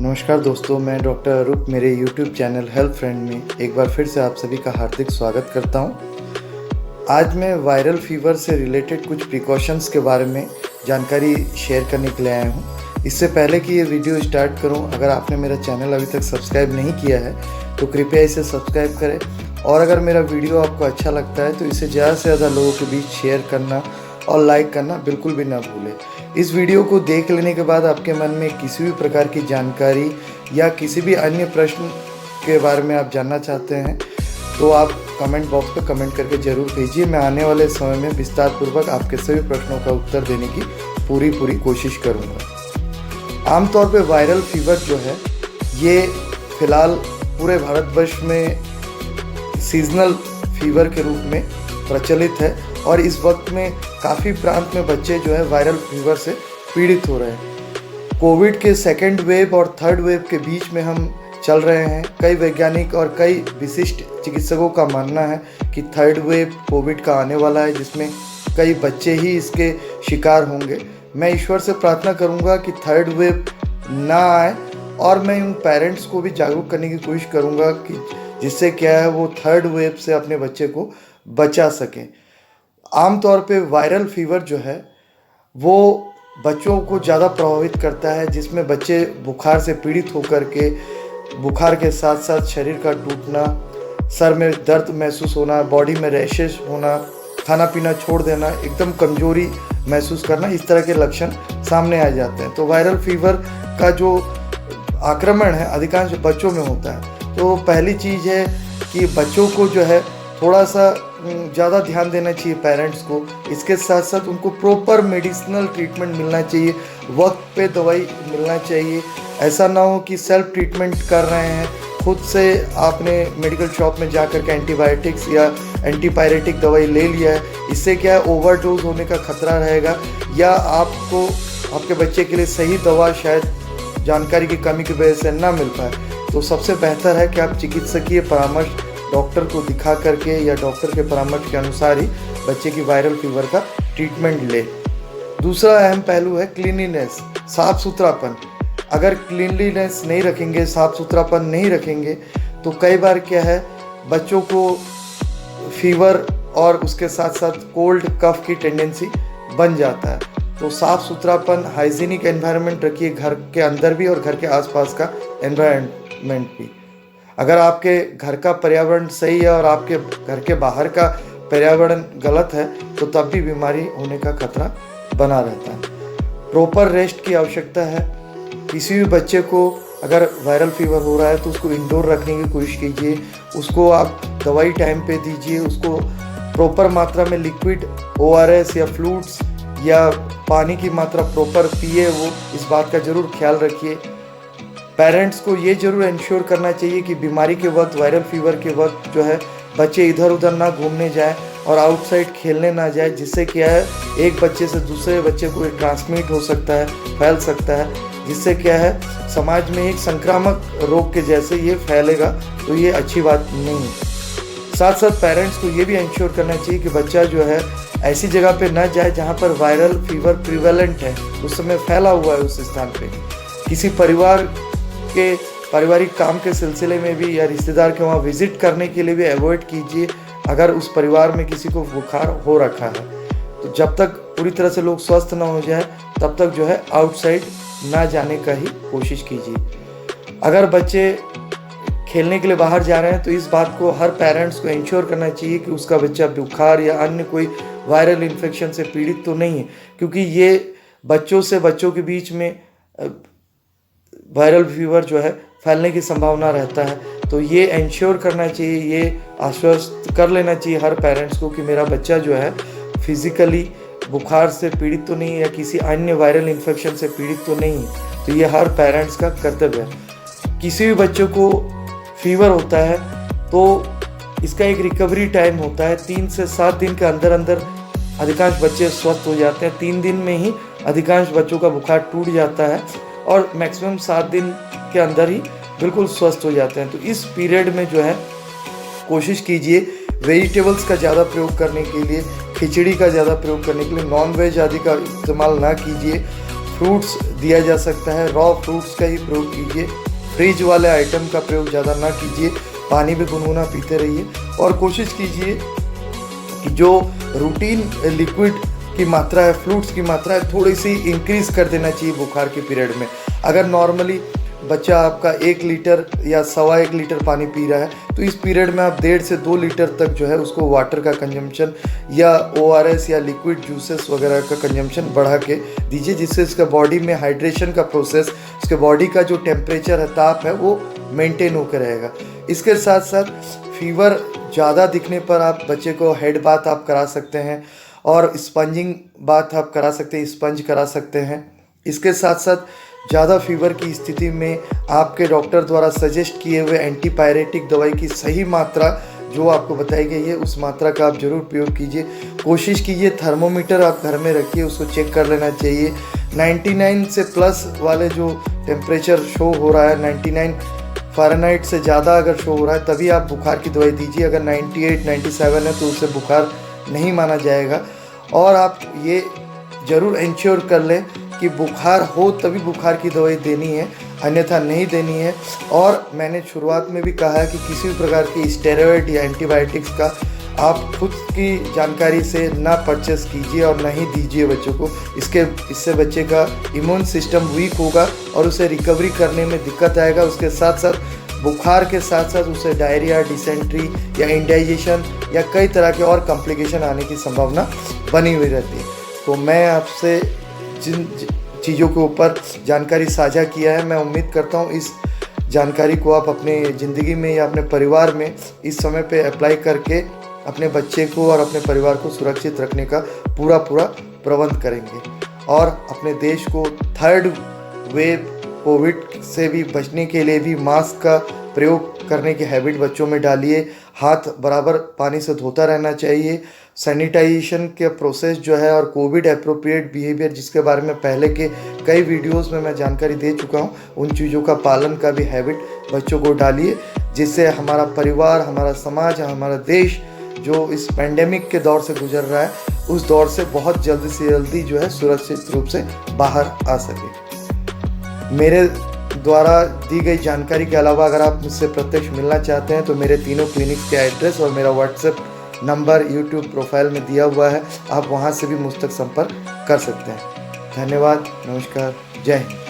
नमस्कार दोस्तों, मैं डॉक्टर अरूप मेरे YouTube चैनल हेल्थ फ्रेंड में एक बार फिर से आप सभी का हार्दिक स्वागत करता हूं। आज मैं वायरल फीवर से रिलेटेड कुछ प्रिकॉशंस के बारे में जानकारी शेयर करने के लिए आया हूं। इससे पहले कि ये वीडियो स्टार्ट करूं, अगर आपने मेरा चैनल अभी तक सब्सक्राइब नहीं किया है तो कृपया इसे सब्सक्राइब करें, और अगर मेरा वीडियो आपको अच्छा लगता है तो इसे ज़्यादा से ज़्यादा लोगों के बीच शेयर करना और लाइक करना बिल्कुल भी ना भूलें। इस वीडियो को देख लेने के बाद आपके मन में किसी भी प्रकार की जानकारी या किसी भी अन्य प्रश्न के बारे में आप जानना चाहते हैं तो आप कमेंट बॉक्स पर कमेंट करके ज़रूर भेजिए। मैं आने वाले समय में विस्तारपूर्वक आपके सभी प्रश्नों का उत्तर देने की पूरी कोशिश करूँगा। आमतौर पे वायरल फीवर जो है ये फ़िलहाल पूरे भारतवर्ष में सीजनल फीवर के रूप में प्रचलित है, और इस वक्त में काफ़ी प्रांत में बच्चे जो है वायरल फीवर से पीड़ित हो रहे हैं। कोविड के सेकेंड वेव और थर्ड वेव के बीच में हम चल रहे हैं। कई वैज्ञानिक और कई विशिष्ट चिकित्सकों का मानना है कि थर्ड वेव कोविड का आने वाला है, जिसमें कई बच्चे ही इसके शिकार होंगे। मैं ईश्वर से प्रार्थना करूंगा कि थर्ड वेव ना आए, और मैं उन पेरेंट्स को भी जागरूक करने की कोशिश करूंगा कि जिससे क्या है वो थर्ड वेव से अपने बच्चे को बचा सकें। आमतौर पे वायरल फीवर जो है वो बच्चों को ज़्यादा प्रभावित करता है, जिसमें बच्चे बुखार से पीड़ित होकर के बुखार के साथ साथ शरीर का टूटना, सर में दर्द महसूस होना, बॉडी में रैशेस होना, खाना पीना छोड़ देना, एकदम कमजोरी महसूस करना, इस तरह के लक्षण सामने आ जाते हैं। तो वायरल फीवर का जो आक्रमण है अधिकांश बच्चों में होता है। तो पहली चीज़ है कि बच्चों को जो है थोड़ा सा ज़्यादा ध्यान देना चाहिए पेरेंट्स को। इसके साथ साथ उनको प्रॉपर मेडिसिनल ट्रीटमेंट मिलना चाहिए, वक्त पे दवाई मिलना चाहिए। ऐसा ना हो कि सेल्फ ट्रीटमेंट कर रहे हैं, खुद से आपने मेडिकल शॉप में जा कर के एंटीबायोटिक्स या एंटीपायरेटिक दवाई ले लिया है। इससे क्या है, ओवरडोज होने का खतरा रहेगा, या आपको आपके बच्चे के लिए सही दवा शायद जानकारी की कमी की वजह से ना मिल पाए। तो सबसे बेहतर है कि आप चिकित्सकीय परामर्श डॉक्टर को दिखा करके या डॉक्टर के परामर्श के अनुसार ही बच्चे की वायरल फीवर का ट्रीटमेंट ले। दूसरा अहम पहलू है क्लीनिनेस, साफ सुथरापन। अगर क्लीनलीनेस नहीं रखेंगे, साफ सुथरापन नहीं रखेंगे, तो कई बार क्या है बच्चों को फीवर और उसके साथ साथ कोल्ड कफ की टेंडेंसी बन जाता है। तो साफ सुथरापन, हाइजीनिक एनवायरनमेंट रखिए, घर के अंदर भी और घर के आसपास का एनवायरनमेंट भी। अगर आपके घर का पर्यावरण सही है और आपके घर के बाहर का पर्यावरण गलत है तो तब भी बीमारी होने का खतरा बना रहता है। प्रॉपर रेस्ट की आवश्यकता है। किसी भी बच्चे को अगर वायरल फीवर हो रहा है तो उसको इंडोर रखने की कोशिश कीजिए, उसको आप दवाई टाइम पे दीजिए, उसको प्रॉपर मात्रा में लिक्विड ORS या फ्लूइड्स या पानी की मात्रा प्रॉपर पिए, वो इस बात का ज़रूर ख्याल रखिए। पेरेंट्स को ये ज़रूर इंश्योर करना चाहिए कि बीमारी के वक्त, वायरल फीवर के वक्त जो है बच्चे इधर उधर ना घूमने जाएं और आउटसाइड खेलने ना जाए, जिससे क्या है एक बच्चे से दूसरे बच्चे को ट्रांसमिट हो सकता है, फैल सकता है, जिससे क्या है समाज में एक संक्रामक रोग के जैसे ये फैलेगा। तो ये अच्छी बात नहीं है। साथ साथ पेरेंट्स को ये भी इंश्योर करना चाहिए कि बच्चा जो है ऐसी जगह पे ना जाए जहाँ पर वायरल फीवर प्रिवेलेंट है, उस समय फैला हुआ है उस स्थान पे। किसी परिवार के पारिवारिक काम के सिलसिले में भी या रिश्तेदार के वहाँ विजिट करने के लिए भी अवॉइड कीजिए अगर उस परिवार में किसी को बुखार हो रखा है। तो जब तक पूरी तरह से लोग स्वस्थ ना हो जाए तब तक जो है आउटसाइड ना जाने का ही कोशिश कीजिए। अगर बच्चे खेलने के लिए बाहर जा रहे हैं तो इस बात को हर पेरेंट्स को इंश्योर करना चाहिए कि उसका बच्चा बुखार या अन्य कोई वायरल इन्फेक्शन से पीड़ित तो नहीं है, क्योंकि ये बच्चों से बच्चों के बीच में वायरल फीवर जो है फैलने की संभावना रहता है। तो ये इंश्योर करना चाहिए, ये आश्वस्त कर लेना चाहिए हर पेरेंट्स को कि मेरा बच्चा जो है फिजिकली बुखार से पीड़ित तो नहीं है या किसी अन्य वायरल इन्फेक्शन से पीड़ित तो नहीं है। तो ये हर पेरेंट्स का कर्तव्य है। किसी भी बच्चों को फीवर होता है तो इसका एक रिकवरी टाइम होता है, 3 से 7 दिन के अंदर अंदर अधिकांश बच्चे स्वस्थ हो जाते हैं। 3 दिन में ही अधिकांश बच्चों का बुखार टूट जाता है और मैक्सिमम 7 दिन के अंदर ही बिल्कुल स्वस्थ हो जाते हैं। तो इस पीरियड में जो है कोशिश कीजिए वेजिटेबल्स का ज़्यादा प्रयोग करने के लिए, खिचड़ी का ज़्यादा प्रयोग करने के लिए, नॉन वेज आदि का इस्तेमाल ना कीजिए। फ्रूट्स दिया जा सकता है, रॉ फ्रूट्स का ही प्रयोग कीजिए, फ्रिज वाले आइटम का प्रयोग ज़्यादा ना कीजिए, पानी भी गुनगुना पीते रहिए और कोशिश कीजिए कि जो रूटीन लिक्विड की मात्रा है, फ्लूइड्स की मात्रा है, थोड़ी सी इंक्रीज़ कर देना चाहिए बुखार के पीरियड में। अगर नॉर्मली बच्चा आपका 1 लीटर या 1.25 लीटर पानी पी रहा है तो इस पीरियड में आप 1.5 से 2 लीटर तक जो है उसको वाटर का कंजम्पशन या ORS या लिक्विड जूसेस वगैरह का कंजम्पशन बढ़ा के दीजिए, जिससे इसका बॉडी में हाइड्रेशन का प्रोसेस, उसके बॉडी का जो टेम्परेचर है, ताप है, वो मेंटेन होकर रहेगा। इसके साथ साथ फीवर ज़्यादा दिखने पर आप बच्चे को हेड बाथ आप करा सकते हैं और स्पंजिंग बाथ आप करा सकते हैं, स्पंज करा सकते हैं। इसके साथ साथ ज़्यादा फीवर की स्थिति में आपके डॉक्टर द्वारा सजेस्ट किए हुए एंटीपायरेटिक दवाई की सही मात्रा जो आपको बताई गई है, उस मात्रा का आप ज़रूर प्रयोग कीजिए। कोशिश कीजिए थर्मोमीटर आप घर में रखिए, उसको चेक कर लेना चाहिए। 99 से प्लस वाले जो टेम्परेचर शो हो रहा है, 99 फ़ारेनहाइट से ज़्यादा अगर शो हो रहा है तभी आप बुखार की दवाई दीजिए। अगर 98, 97 है तो उसे बुखार नहीं माना जाएगा। और आप ये ज़रूर इंश्योर कर लें कि बुखार हो तभी बुखार की दवाई देनी है, अन्यथा नहीं देनी है। और मैंने शुरुआत में भी कहा है कि किसी भी प्रकार की स्टेरॉइड या एंटीबायोटिक्स का आप खुद की जानकारी से ना परचेस कीजिए और ना ही दीजिए बच्चों को। इससे बच्चे का इम्यून सिस्टम वीक होगा और उसे रिकवरी करने में दिक्कत आएगा। उसके साथ साथ बुखार के साथ साथ उसे डायरिया, डिसेंट्री या इंडाइजेशन या कई तरह के और कॉम्प्लिकेशन आने की संभावना बनी हुई रहती है। तो मैं आपसे जिन चीज़ों के ऊपर जानकारी साझा किया है, मैं उम्मीद करता हूँ इस जानकारी को आप अपने ज़िंदगी में या अपने परिवार में इस समय पे अप्लाई करके अपने बच्चे को और अपने परिवार को सुरक्षित रखने का पूरा प्रबंध करेंगे और अपने देश को 3rd वेव कोविड से भी बचने के लिए भी मास्क का प्रयोग करने की हैबिट बच्चों में डालिए। हाथ बराबर पानी से धोता रहना चाहिए। सैनिटाइजेशन के प्रोसेस जो है और कोविड एप्रोप्रिएट बिहेवियर, जिसके बारे में पहले के कई वीडियोस में मैं जानकारी दे चुका हूं, उन चीज़ों का पालन का भी हैबिट बच्चों को डालिए, जिससे हमारा परिवार, हमारा समाज, हमारा देश जो इस पेंडेमिक के दौर से गुजर रहा है, उस दौर से बहुत जल्दी से जल्दी जो है सुरक्षित रूप से बाहर आ सके। मेरे द्वारा दी गई जानकारी के अलावा अगर आप मुझसे प्रत्यक्ष मिलना चाहते हैं तो मेरे तीनों क्लिनिक्स के एड्रेस और मेरा व्हाट्सएप नंबर यूट्यूब प्रोफाइल में दिया हुआ है, आप वहां से भी मुझ तक संपर्क कर सकते हैं। धन्यवाद, नमस्कार, जय हिंद।